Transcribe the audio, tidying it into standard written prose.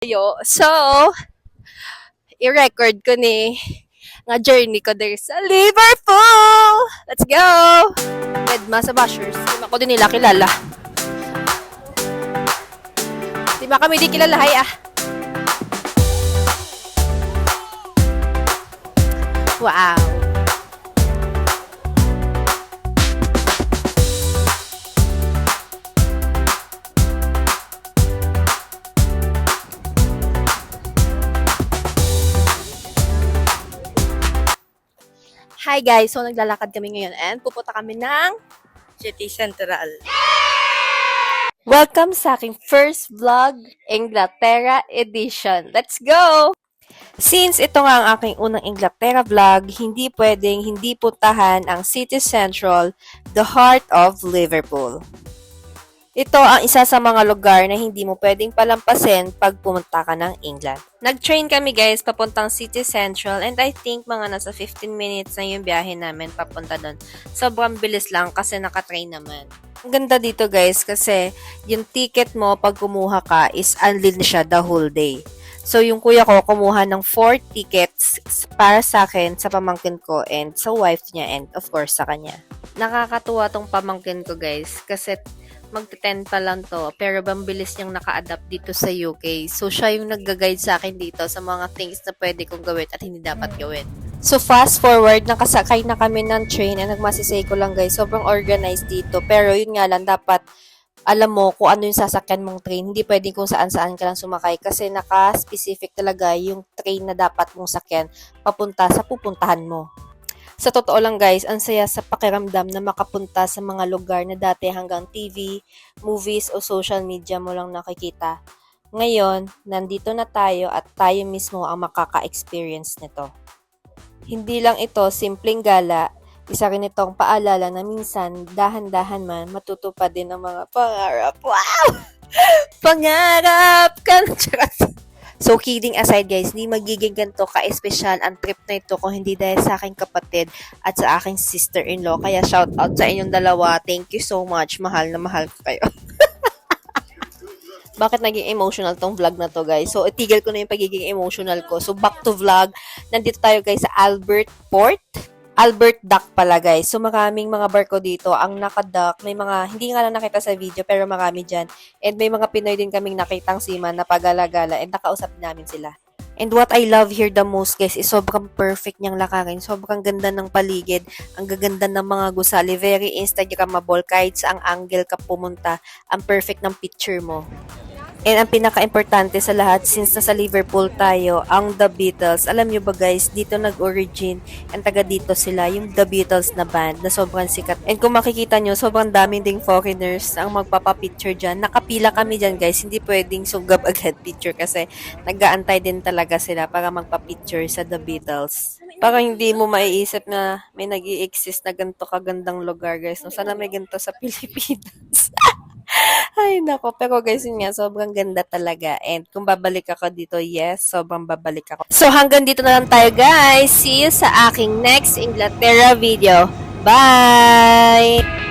So, i-record ko ni nga journey ko there sa Liverpool. Let's go! Edma sa Bashers. Di ko din nila kilala. Di ba kami di kilala? Hay Wow! Hi guys! So, naglalakad kami ngayon and pupunta kami ng City Central. welcome sa aking first vlog, Inglaterra edition. Let's go! Since ito nga ang aking unang Inglaterra vlog, hindi pwedeng hindi puntahan ang City Central, the heart of Liverpool. Ito ang isa sa mga lugar na hindi mo pwedeng palampasin pag pumunta ka ng England. Nag-train kami guys papuntang City Central and I think mga nasa 15 minutes na yung biyahe namin papunta doon. Sobrang bilis lang kasi naka-train naman. Ang ganda dito guys kasi yung ticket mo pag kumuha ka is unlimited siya the whole day. So yung kuya ko kumuha ng 4 tickets para sa akin, sa pamangkin ko and sa wife niya and of course sa kanya. Nakakatuwa tong pamangkin ko guys kasi magte-10 pa lang to, pero bambilis niyang naka-adapt dito sa UK. So, siya yung nag-guide sa akin dito sa mga things na pwede kong gawin at hindi dapat gawin. So, fast forward, nakasakay na kami ng train and nagmasisay ko lang guys, sobrang organized dito. Pero yun nga lang, dapat alam mo kung ano yung sasakyan mong train. Hindi pwedeng kung saan-saan ka lang sumakay kasi naka-specific talaga yung train na dapat mong sakyan papunta sa pupuntahan mo. Sa totoo lang guys, ang saya sa pakiramdam na makapunta sa mga lugar na dati hanggang TV, movies o social media mo lang nakikita. Ngayon, nandito na tayo at tayo mismo ang makaka-experience nito. Hindi lang ito simpleng gala, isa rin itong paalala na minsan, dahan-dahan man, matutupad din ang mga pangarap. Wow! Pangarap ka! So, kidding aside guys, hindi magiging ganito ka-espesyal ang trip na ito kung hindi dahil sa aking kapatid at sa aking sister-in-law. Kaya shout out sa inyong dalawa. Thank you so much. Mahal na mahal ko kayo. Bakit naging emotional tong vlog na to guys? So, itigil ko na yung pagiging emotional ko. So, back to vlog. Nandito tayo guys sa Albert Port. Albert Dock pala guys. So maraming mga barko dito ang naka-dock. May mga, hindi nga lang nakita sa video pero marami dyan. And may mga Pinoy din kaming nakitang seaman na pagala-gala and nakausap namin sila. And what I love here the most guys is sobrang perfect niyang lakarin. Sobrang ganda ng paligid. Ang gaganda ng mga gusali. Very Instagrammable kahit sa ang angle ka pumunta. Ang perfect ng picture mo. And ang pinaka-importante sa lahat, since nasa Liverpool tayo, ang The Beatles. Alam nyo ba guys, dito nag-origin, ang taga dito sila, yung The Beatles na band na sobrang sikat. And kung makikita nyo, sobrang daming ding foreigners ang magpapapicture dyan. Nakapila kami dyan guys, hindi pwedeng sugab agad picture kasi nag-aantay din talaga sila para magpa-picture sa The Beatles. Parang hindi mo maiisip na may nag-i-exist na ganito kagandang lugar guys. No, sana may ganito sa Pilipinas. Ay, nako. Pero guys, yun nga, sobrang ganda talaga. And kung babalik ako dito, yes, sobrang babalik ako. So, hanggang dito na lang tayo, guys. See you sa aking next Inglaterra video. Bye!